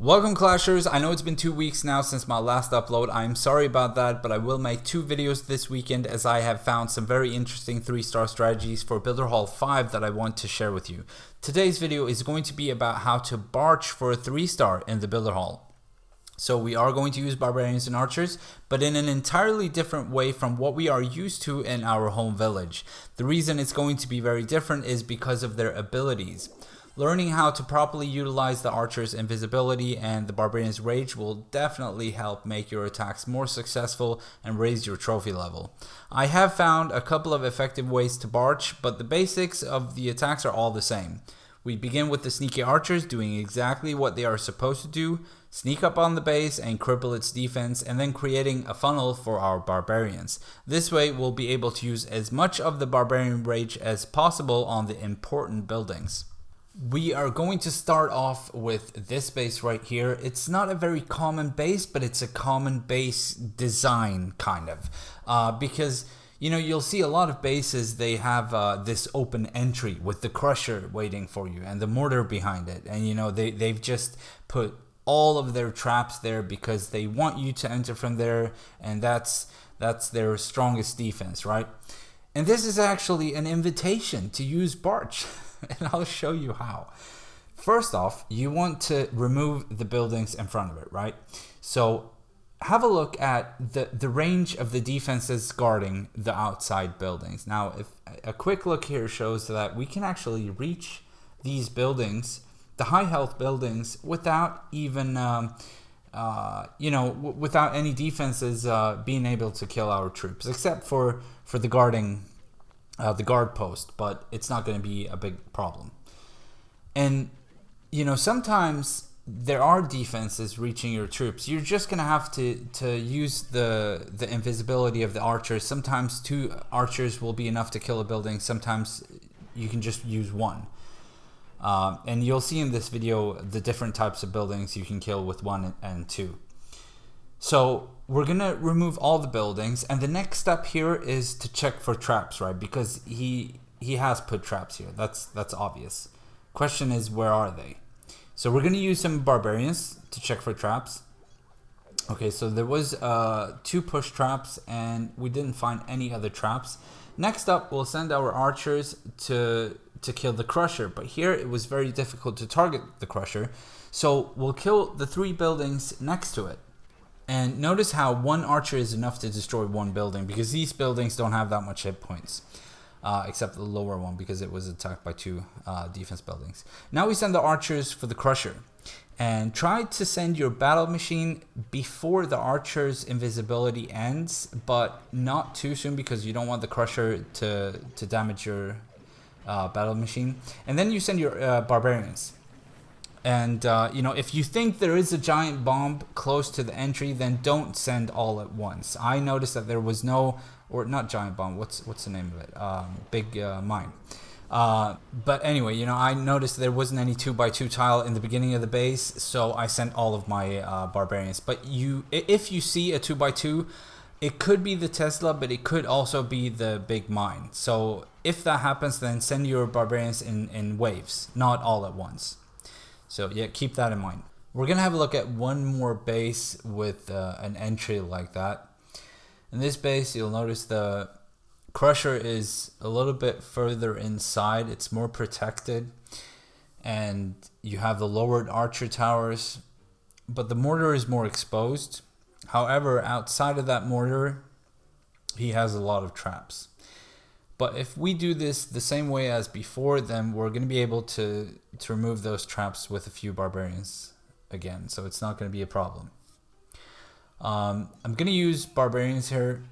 Welcome Clashers, I know it's been 2 weeks now since my last upload. I'm sorry about that, but I will make 2 videos this weekend as I have found some very interesting 3-star strategies for Builder Hall 5 that I want to share with you. Today's video is going to be about how to barch for a 3-star in the Builder Hall. So we are going to use Barbarians and Archers, but in an entirely different way from what we are used to in our home village. The reason it's going to be very different is because of their abilities. Learning how to properly utilize the Archer's invisibility and the Barbarian's rage will definitely help make your attacks more successful and raise your trophy level. I have found a couple of effective ways to barch, but the basics of the attacks are all the same. We begin with the sneaky Archers doing exactly what they are supposed to do, sneak up on the base and cripple its defense, and then creating a funnel for our Barbarians. This way we'll be able to use as much of the Barbarian rage as possible on the important buildings. We are going to start off with this base right here. It's not a very common base, but it's a common base design kind of. Because, you know, you'll see a lot of bases, they have this open entry with the crusher waiting for you and the mortar behind it. And, you know, they've just put all of their traps there because they want you to enter from there. And that's their strongest defense, right? And this is actually an invitation to use Barch. And I'll show you how. First off, you want to remove the buildings in front of it, right? So have a look at the range of the defenses guarding the outside buildings. Now, if a quick look here shows that we can actually reach these buildings, the high health buildings, without even, without any defenses being able to kill our troops, except for the guarding. The guard post, but it's not going to be a big problem. And you know, sometimes there are defenses reaching your troops. You're just going to have to use the invisibility of the archers. Sometimes 2 archers will be enough to kill a building. Sometimes you can just use 1. And you'll see in this video the different types of buildings you can kill with 1 and 2. So we're gonna remove all the buildings, and the next step here is to check for traps, right? Because he has put traps here. That's obvious. Question is, where are they? So we're gonna use some Barbarians to check for traps. Okay, so there was 2 push traps, and we didn't find any other traps. Next up, we'll send our Archers to kill the Crusher, but here it was very difficult to target the Crusher. So we'll kill the 3 buildings next to it. And notice how 1 archer is enough to destroy 1 building, because these buildings don't have that much hit points, except the lower one because it was attacked by 2 defense buildings. Now we send the archers for the crusher, and try to send your battle machine before the archer's invisibility ends, but not too soon because you don't want the crusher to damage your battle machine. And then you send your barbarians. And, you know, if you think there is a giant bomb close to the entry, then don't send all at once. I noticed that there was no, or not giant bomb, what's the name of it? Big mine. But anyway, you know, I noticed there wasn't any 2x2 tile in the beginning of the base, so I sent all of my barbarians. But if you see a 2x2, it could be the Tesla, but it could also be the big mine. So if that happens, then send your barbarians in waves, not all at once. So yeah, keep that in mind. We're going to have a look at one more base with an entry like that. In this base, you'll notice the crusher is a little bit further inside. It's more protected. And you have the lowered archer towers, but the mortar is more exposed. However, outside of that mortar, he has a lot of traps. But if we do this the same way as before, then we're going to be able to remove those traps with a few barbarians again. So it's not going to be a problem. I'm going to use barbarians here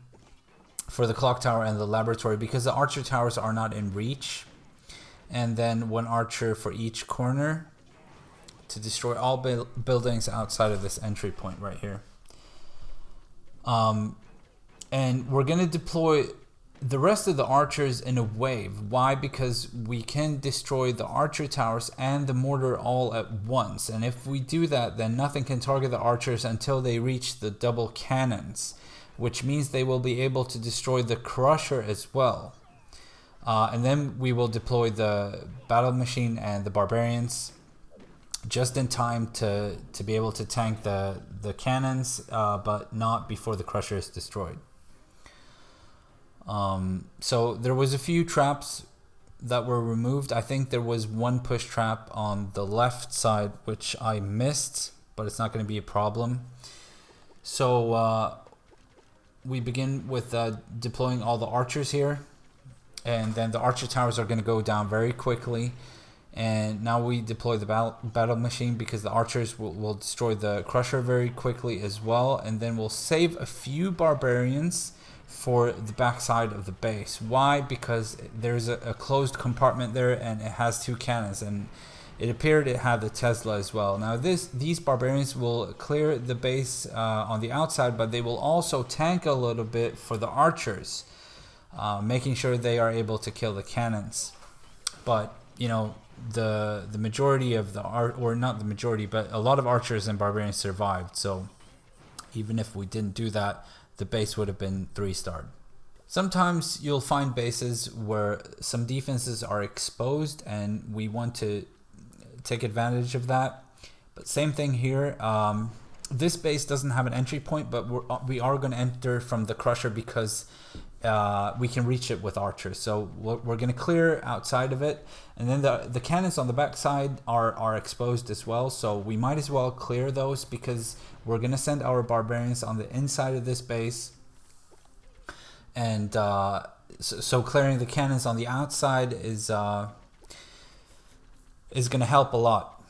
for the clock tower and the laboratory because the archer towers are not in reach. And then 1 archer for each corner to destroy all buildings outside of this entry point right here. And we're going to deploy the rest of the archers in a wave. Why? Because we can destroy the archer towers and the mortar all at once. And if we do that, then nothing can target the archers until they reach the double cannons, which means they will be able to destroy the crusher as well. And then we will deploy the battle machine and the barbarians. just in time to be able to tank the cannons, but not before the crusher is destroyed. So there was a few traps that were removed. I think there was one push trap on the left side which I missed, but it's not going to be a problem. So we begin with deploying all the archers here, and then the archer towers are going to go down very quickly. And now we deploy the battle machine because the archers will destroy the crusher very quickly as well, and then we'll save a few barbarians for the backside of the base. Why? Because there's a closed compartment there and it has 2 cannons, and it appeared it had the Tesla as well. Now these barbarians will clear the base on the outside, but they will also tank a little bit for the archers, making sure they are able to kill the cannons. But you know, the majority of the or not the majority, but a lot of archers and barbarians survived. So even if we didn't do that, the base would have been 3-starred. Sometimes you'll find bases where some defenses are exposed and we want to take advantage of that. But same thing here. This base doesn't have an entry point, but we are going to enter from the crusher because we can reach it with archers. So we're going to clear outside of it, and then the cannons on the back side are exposed as well, so we might as well clear those because we're going to send our barbarians on the inside of this base. And so clearing the cannons on the outside is going to help a lot.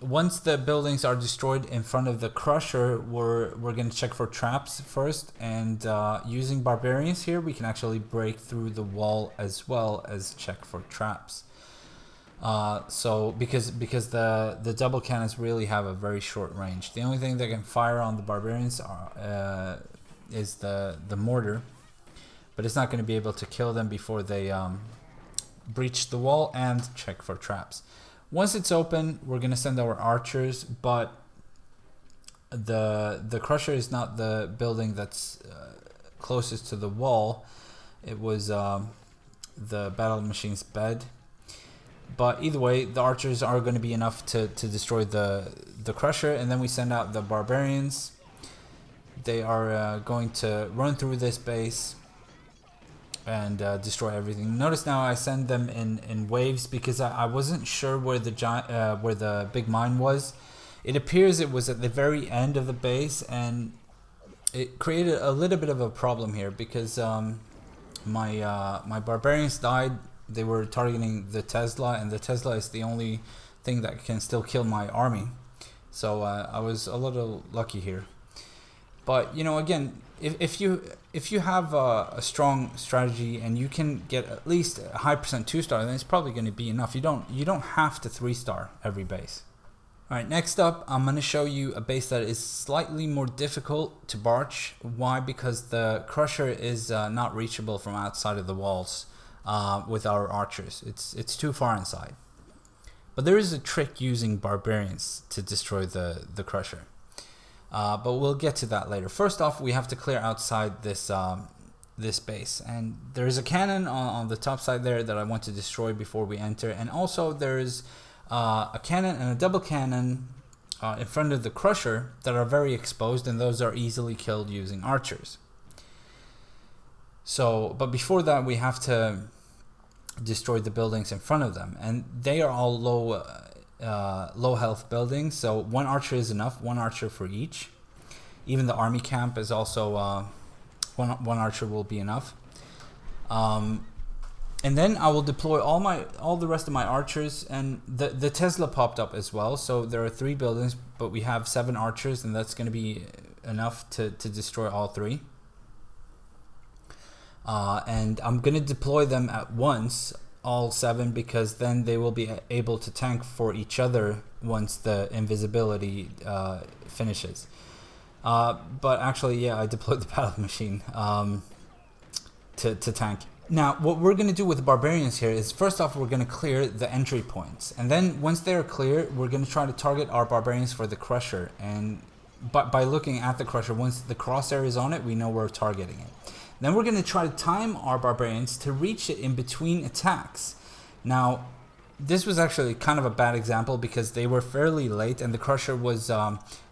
Once the buildings are destroyed in front of the crusher, we're going to check for traps first, and using barbarians here we can actually break through the wall as well as check for traps. So because the double cannons really have a very short range, the only thing that can fire on the barbarians is the mortar, but it's not going to be able to kill them before they breach the wall. And check for traps. Once it's open, we're going to send our archers, but the crusher is not the building that's closest to the wall. It was the battle machine's bed. But either way, the archers are going to be enough to destroy the crusher, and then we send out the barbarians. They are going to run through this base and destroy everything. Notice now I send them in waves because I wasn't sure where the big mine was. It appears it was at the very end of the base, and it created a little bit of a problem here because my barbarians died. They were targeting the Tesla, and the Tesla is the only thing that can still kill my army. So I was a little lucky here. But you know, again, if you have a strong strategy and you can get at least a high percent 2-star, then it's probably going to be enough. You don't have to 3-star every base. All right, next up, I'm going to show you a base that is slightly more difficult to barch. Why? Because the crusher is not reachable from outside of the walls with our archers. It's too far inside. But there is a trick using barbarians to destroy the crusher. But we'll get to that later. First off, we have to clear outside this base, and there's a cannon on the top side there that I want to destroy before we enter, and also there's a cannon and a double cannon in front of the crusher that are very exposed, and those are easily killed using archers. So, but before that, we have to destroy the buildings in front of them, and they are all low health buildings, so 1 archer is enough, 1 archer for each. Even the army camp is also one archer will be enough. And then I will deploy all the rest of my archers, and the Tesla popped up as well. So there are 3 buildings, but we have 7 archers, and that's going to be enough to destroy all 3. And I'm going to deploy them at once, all 7, because then they will be able to tank for each other once the invisibility finishes. But actually, yeah, I deployed the battle machine to tank. Now, what we're going to do with the barbarians here is, first off, we're going to clear the entry points, and then once they're clear, we're going to try to target our barbarians for the crusher. And by looking at the crusher, once the crosshair is on it, we know we're targeting it. Then we're going to try to time our barbarians to reach it in between attacks. Now, this was actually kind of a bad example because they were fairly late and the Crusher was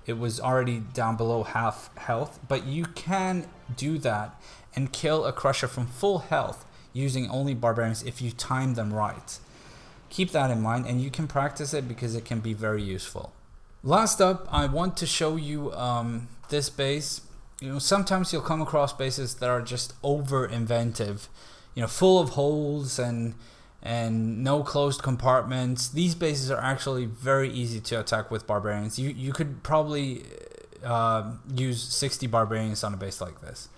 it was already down below half health. But you can do that and kill a Crusher from full health using only Barbarians if you time them right. Keep that in mind, and you can practice it because it can be very useful. Last up, I want to show you this base. You know, sometimes you'll come across bases that are just over inventive, you know, full of holes and no closed compartments. These bases are actually very easy to attack with Barbarians. You could probably use 60 Barbarians on a base like this.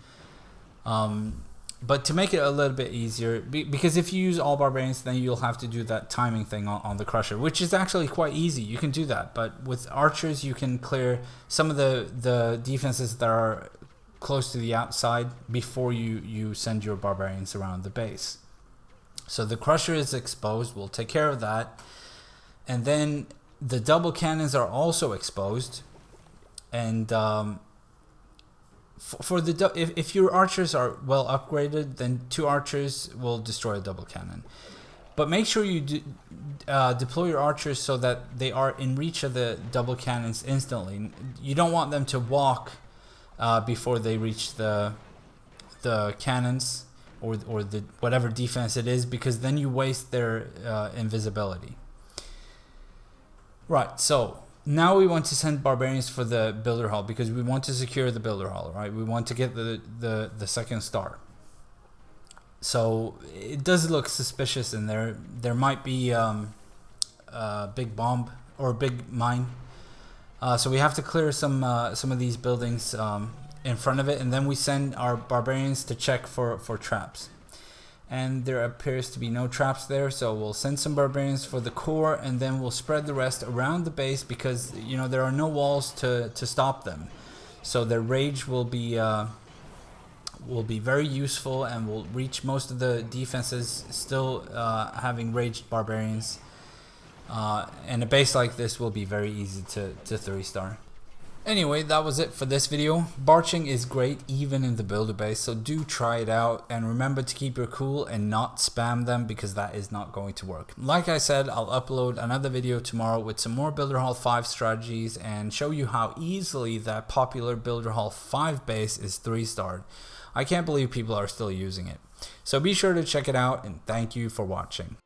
But to make it a little bit easier, because if you use all Barbarians, then you'll have to do that timing thing on the Crusher, which is actually quite easy. You can do that, but with Archers, you can clear some of the defenses that are close to the outside before you send your Barbarians around the base. So the Crusher is exposed. We'll take care of that. And then the double cannons are also exposed. And for the if your Archers are well upgraded, then 2 Archers will destroy a double cannon. But make sure you deploy your Archers so that they are in reach of the double cannons instantly. You don't want them to walk before they reach the cannons or the whatever defense it is, because then you waste their invisibility. Right, so now we want to send Barbarians for the Builder Hall because we want to secure the Builder Hall, right? We want to get the second star. So it does look suspicious in there. There might be a big bomb or a big mine. So we have to clear some of these buildings in front of it, and then we send our Barbarians to check for traps. And there appears to be no traps there, so we'll send some Barbarians for the core, and then we'll spread the rest around the base because, you know, there are no walls to stop them. So their rage will be very useful, and will reach most of the defenses still having raged Barbarians. And a base like this will be very easy to 3-star. Anyway, that was it for this video. Barching is great even in the builder base, so do try it out, and remember to keep your cool and not spam them because that is not going to work. Like I said, I'll upload another video tomorrow with some more Builder Hall 5 strategies and show you how easily that popular Builder Hall 5 base is 3-starred. I can't believe people are still using it. So be sure to check it out, and thank you for watching.